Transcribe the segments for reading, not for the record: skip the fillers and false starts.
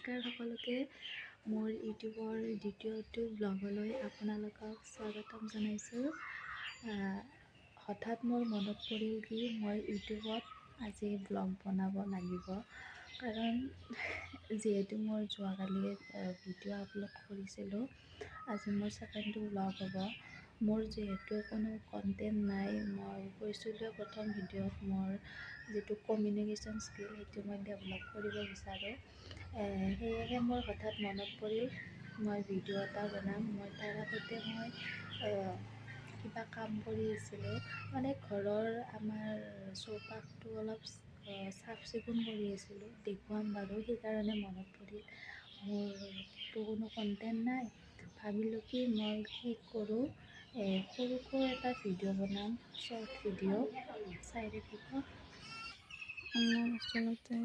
নমস্কাৰ সকলোকে মোৰ ইউটিউবৰ দ্বিতীয়টো ব্লগলৈ আপোনালোকক স্বাগতম জনাইছোঁ। হঠাৎ মোৰ মনত পৰিল কি মই ইউটিউবত আজি ব্লগ বনাব লাগিব, কাৰণ যিহেতু মই যোৱাকালি ভিডিঅ' আপলোড কৰিছিলোঁ, আজি মোৰ ছেকেণ্ডটো ব্লগ হ'ব। মোৰ যিহেতু কোনো কণ্টেণ্ট নাই, মই কৈছিলোঁ প্ৰথম ভিডিঅ'ত মোৰ যিটো কমিউনিকেশ্যন স্কিল সেইটো মই ডেভেলপ কৰিব বিচাৰোঁ। সেয়েহে মোৰ হঠাৎ মনত পৰিল মই ভিডিঅ' এটা বনাম। মই তাৰ আগতে মই কিবা কাম কৰি আছিলোঁ, মানে ঘৰৰ আমাৰ চৌপাশটো অলপ চাফ চিকুণ কৰি আছিলোঁ, দেখুৱাম বাৰু। সেইকাৰণে মনত পৰিল মোৰতো কোনো কণ্টেণ্ট নাই। ভাবিলোঁ কি মই কি কৰোঁ, সৰুকৈ এটা ভিডিঅ' বনাম, শ্বৰ্ট ভিডিঅ' চাই থাকিব। আমাৰ আচলতে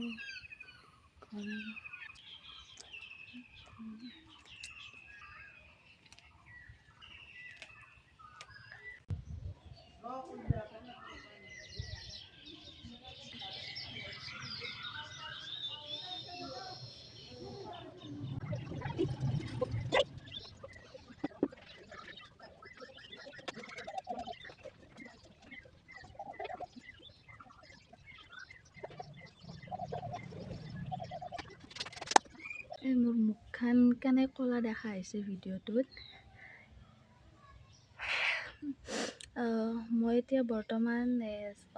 মোৰ মুখখন কেনে ক'লা দেখা হৈছে ভিডিঅ'টোত। মই এতিয়া বৰ্তমান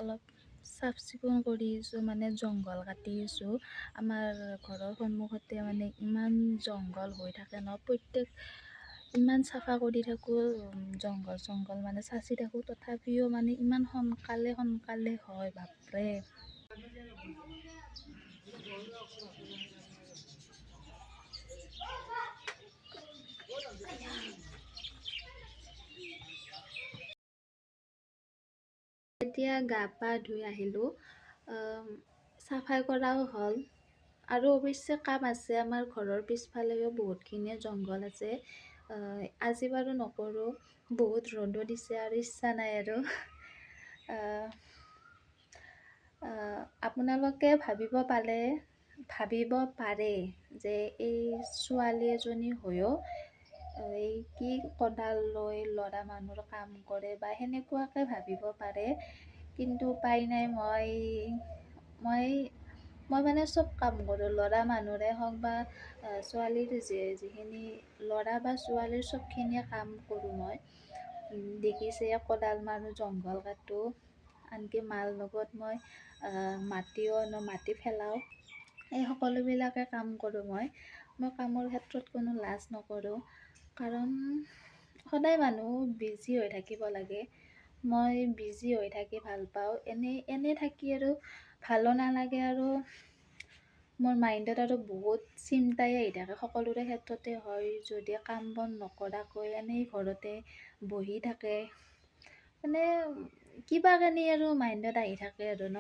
অলপ চাফ চিকুণ কৰি আছোঁ, মানে জংঘল কাটি আছোঁ। আমাৰ ঘৰৰ সন্মুখতে মানে ইমান জংঘল হৈ থাকে ন, ইমান চাফা কৰি থাকোঁ, জংঘল মানে চাচি থাকোঁ, তথাপিও মানে ইমান সোনকালে হয়, বাপৰে। এতিয়া গা পা ধুই আহিলোঁ, চাফাই কৰাও হ'ল। আৰু অৱশ্যে কাম আছে, আমাৰ ঘৰৰ পিছফালেও বহুতখিনিয়ে জংঘল আছে। আজি বাৰু নকৰোঁ, বহুত ৰ'দো দিছে আৰু ইচ্ছা নাই আৰু। আপোনালোকে ভাবিব পাৰে যে এই ছোৱালী এজনী হৈও এই কি কোদাল লৈ ল'ৰা মানুহৰ কাম কৰে বা সেনেকুৱাকৈ ভাবিব পাৰে, কিন্তু উপায় নাই। মই মানে চব কাম কৰোঁ, ল'ৰা মানুহৰে হওক বা ছোৱালীৰ যিখিনি ল'ৰা বা ছোৱালীৰ চবখিনিয়ে কাম কৰোঁ মই। দেখিছে, কোদাল মাৰোঁ, জংঘল কাটোঁ, আনকি মাৰ লগত মই মাটিও আনো, মাটি পেলাওঁ, এই সকলোবিলাকে কাম কৰোঁ মই কামৰ ক্ষেত্ৰত কোনো লাজ নকৰোঁ, কাৰণ সদায় মানুহ বিজি হৈ থাকিব লাগে। মই বিজি হৈ থাকি ভাল পাওঁ, এনেই থাকি আৰু ভালো নালাগে, আৰু মোৰ মাইণ্ডত আৰু বহুত চিন্তাই আহি থাকে। সকলোৰে ক্ষেত্ৰতে হয়, যদি কাম বন নকৰাকৈ এনেই ঘৰতে বহি থাকে, মানে কিবা কানি আৰু মাইণ্ডত আহি থাকে আৰু ন।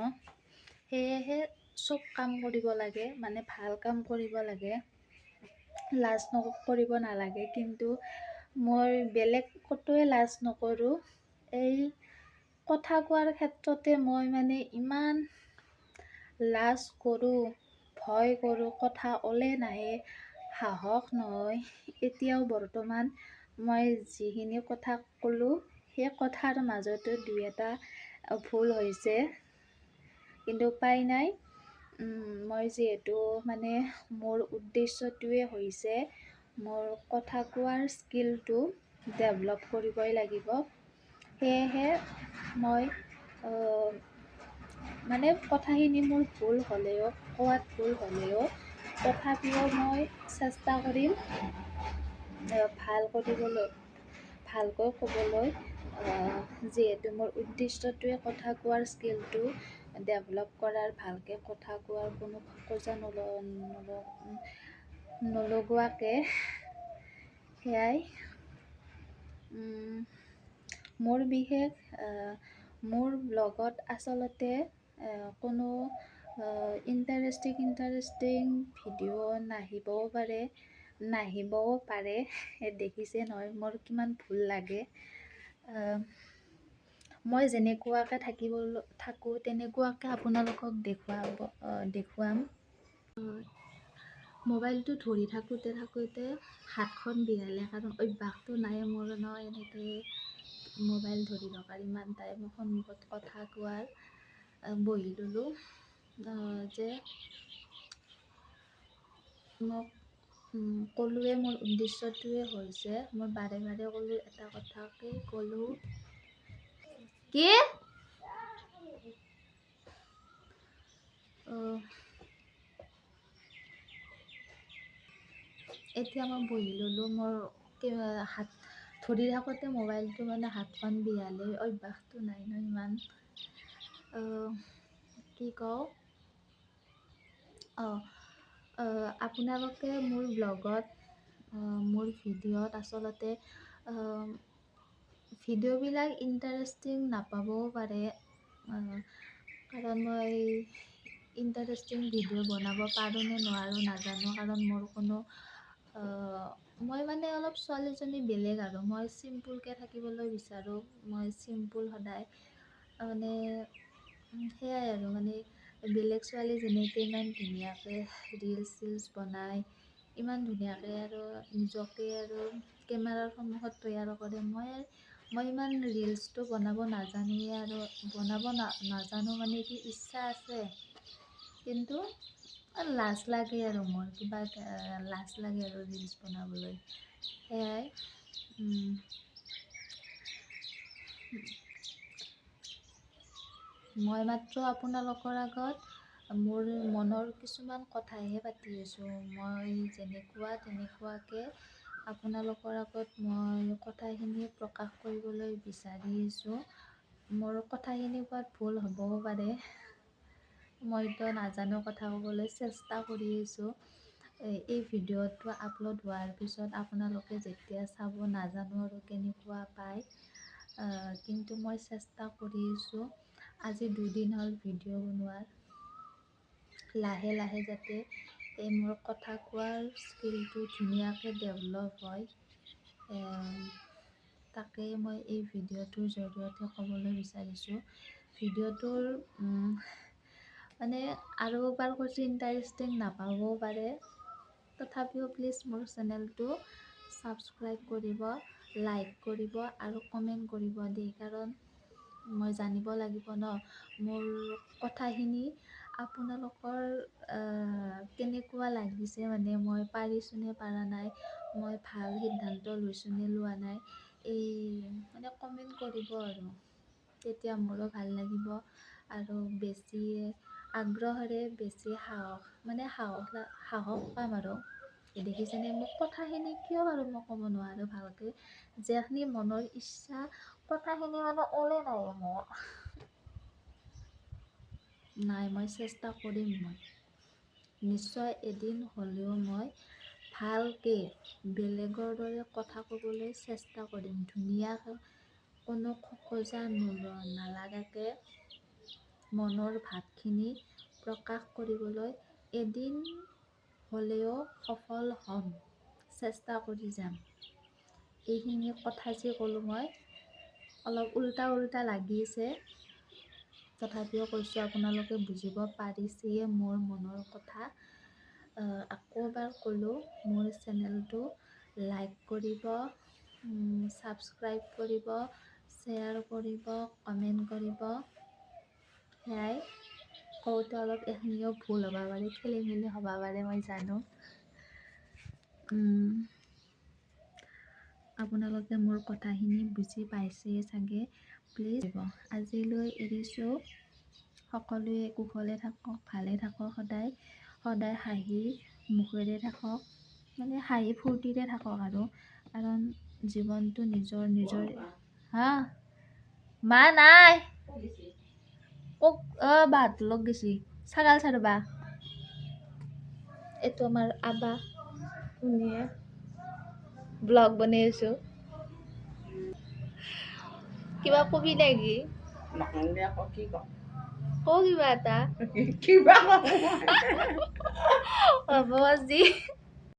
সেয়েহে চব কাম কৰিব লাগে, মানে ভাল কাম কৰিব লাগে, লাজ কৰিব নালাগে। কিন্তু মই বেলেগ ক'তোৱে লাজ নকৰোঁ, এই কথা কোৱাৰ ক্ষেত্ৰতে মই মানে ইমান লাজ কৰোঁ, ভয় কৰোঁ, কথা ওলাই নাহে, সাহস নহয়। এতিয়াও বৰ্তমান মই যিখিনি কথা ক'লোঁ, সেই কথাৰ মাজতো দুই এটা ভুল হৈছে, কিন্তু উপায় নাই। মই যিহেতু মানে মোৰ উদ্দেশ্যটোৱে হৈছে মোৰ কথা কোৱাৰ স্কিলটো ডেভেলপ কৰিবই লাগিব। সেয়েহে মই মানে কথাখিনি মোৰ ভুল হ'লেও, কোৱাত ভুল হ'লেও, তথাপিও মই চেষ্টা কৰিম ভালকৈ ক'বলৈ। যিহেতু মোৰ উদ্দেশ্যটোৱে কথা কোৱাৰ স্কিলটো ডেভেলপ কৰাৰ, ভালকৈ কথা কোৱাৰ, কোনো খোকোজা নলগোৱাকৈ। সেয়াই মোৰ ব্লগত আচলতে কোনো ইণ্টাৰেষ্টিং ভিডিঅ' নাহিবও পাৰে। দেখিছে নহয় মোৰ কিমান ভুল লাগে। মই যেনেকুৱাকৈ থাকোঁ তেনেকুৱাকৈ আপোনালোকক দেখুৱাম। মোবাইলটো ধৰি থাকোঁতে হাতখন বিৰালে, কাৰণ অভ্যাসটো নাই মোৰ ন এনেকৈ মোবাইল ধৰি থকাৰ, ইমান টাইম সন্মুখত কথা কোৱাৰ। বহি ল'লোঁ যে মোক ক'লোৱে, মোৰ উদ্দেশ্যটোৱে হৈছে, মই বাৰে বাৰে ক'লোঁ, এটা কথাকে ক'লোঁ, কি এতিয়া মই বহি ল'লোঁ, মোৰ হাত ধৰি থাকোঁতে মোবাইলটো মানে হাতখন বিৰালে, অভ্যাসটো নাই ন ইমান। কি কওঁ, আপোনালোকে মোৰ ব্লগত, মোৰ ভিডিঅ'ত আচলতে ভিডিঅ'বিলাক ইণ্টাৰেষ্টিং নাপাবও পাৰে, কাৰণ মই ইণ্টাৰেষ্টিং ভিডিঅ' বনাব পাৰোঁ নে নোৱাৰোঁ নাজানো, কাৰণ মোৰ কোনো মই মানে অলপ ছোৱালীজনী বেলেগ আৰু, মই চিম্পুলকৈ থাকিবলৈ বিচাৰোঁ, মই চিম্পুল সদায়, মানে সেয়াই আৰু, মানে বেলেগ ছোৱালী যেনেকৈ ইমান ধুনীয়াকৈ ৰিলচ চিলচ বনায়, ইমান ধুনীয়াকৈ আৰু নিজকে আৰু কেমেৰাৰ সন্মুখত তৈয়াৰ কৰে, মই ইমান ৰিলচটো বনাব নাজানোৱে, আৰু বনাব নাজানো মানে কি, ইচ্ছা আছে কিন্তু লাজ লাগে আৰু, মোৰ কিবা লাজ লাগে আৰু ৰিলচ বনাবলৈ, সেয়াই। মই মাত্ৰ আপোনালোকৰ আগত মোৰ মনৰ কিছুমান কথাহে পাতি আছোঁ, মই তেনেকুৱাকৈ আপোনালোকৰ আগত মই কথাখিনি প্ৰকাশ কৰিবলৈ বিচাৰি আছোঁ। মোৰ কথাখিনি কোৱাত ভুল হ'বও পাৰে, মইতো নাজানো কথা ক'বলৈ, চেষ্টা কৰি আছোঁ। এই ভিডিঅ'টো আপলোড হোৱাৰ পিছত আপোনালোকে যেতিয়া চাব, নাজানো আৰু কেনেকুৱা পায়, কিন্তু মই চেষ্টা কৰি আছোঁ। আজি 2 দিন হ'ল ভিডিঅ' বনোৱাৰ, লাহে লাহে যাতে এই মোৰ কথা কোৱাৰ স্কিলটো ধুনীয়াকৈ ডেভেলপ হয়, তাকেই মই এই ভিডিঅ'টোৰ জৰিয়তে ক'বলৈ বিচাৰিছোঁ। ভিডিঅ'টোৰ মানে আৰু এবাৰ কৈছোঁ, ইণ্টাৰেষ্টিং নাপাবও পাৰে, তথাপিও প্লিজ মোৰ চেনেলটো ছাবস্ক্ৰাইব কৰিব, লাইক কৰিব আৰু কমেণ্ট কৰিব দেই, কাৰণ মই জানিব লাগিব ন মোৰ কথাখিনি আপোনালোকৰ কেনেকুৱা লাগিছে, মানে মই পাৰিছোঁ নে পাৰা নাই, মই ভাল সিদ্ধান্ত লৈছোঁ নে লোৱা নাই, এই মানে কমেণ্ট কৰিব, আৰু তেতিয়া মোৰো ভাল লাগিব, আৰু বেছি আগ্ৰহেৰে বেছি সাহস পাম, আৰু দেখিছেনে মোক কথাখিনি কিয় বাৰু মই ক'ব নোৱাৰোঁ ভালকৈ, যিখিনি মনৰ ইচ্ছা কথাখিনি মানে ওলাই নাই মোৰ, মই চেষ্টা কৰিম, মই নিশ্চয় এদিন হ'লেও মই ভালকৈ বেলেগৰ দৰে কথা ক'বলৈ চেষ্টা কৰিম, ধুনীয়াকৈ, কোনো খোকোজা নালাগাকৈ মনৰ ভাৱখিনি প্ৰকাশ কৰিবলৈ এদিন হ'লেও সফল হ'ম, চেষ্টা কৰি যাম। এইখিনি কথা যে ক'লোঁ, মই অলপ উল্টা লাগিছে, তথাপিও কৈছোঁ, আপোনালোকে বুজিব পাৰিছেই মোৰ মনৰ কথা। আকৌ এবাৰ ক'লোঁ, মোৰ চেনেলটো লাইক কৰিব, ছাবস্ক্ৰাইব কৰিব, শ্বেয়াৰ কৰিব, কমেণ্ট কৰিব, সেয়াই। কওঁতে অলপ এইখিনিও ভুল হ'ব পাৰে, খেলি মেলি হ'ব পাৰে, মই জানো। আপোনালোকে মোৰ কথাখিনি বুজি পাইছেই চাগে, প্লিজ। আজিলৈ এৰিছোঁ, সকলোৱে কুশলে থাকক, ভালে থাকক, সদায় হাঁহি মুখেৰে থাকক, মানে হাঁহি ফূৰ্তিৰে থাকক, আৰু কাৰণ জীৱনটো নিজৰ হা, মা নাই কক বাহঁতৰ লগ গৈছি ছাগাল চাৰবা, এইটো আমাৰ আবা, শুনিয়ে ব্লগ বনাই আছোঁ, কিবা কবি নেকি? কিবা এটা হ'ব আজি।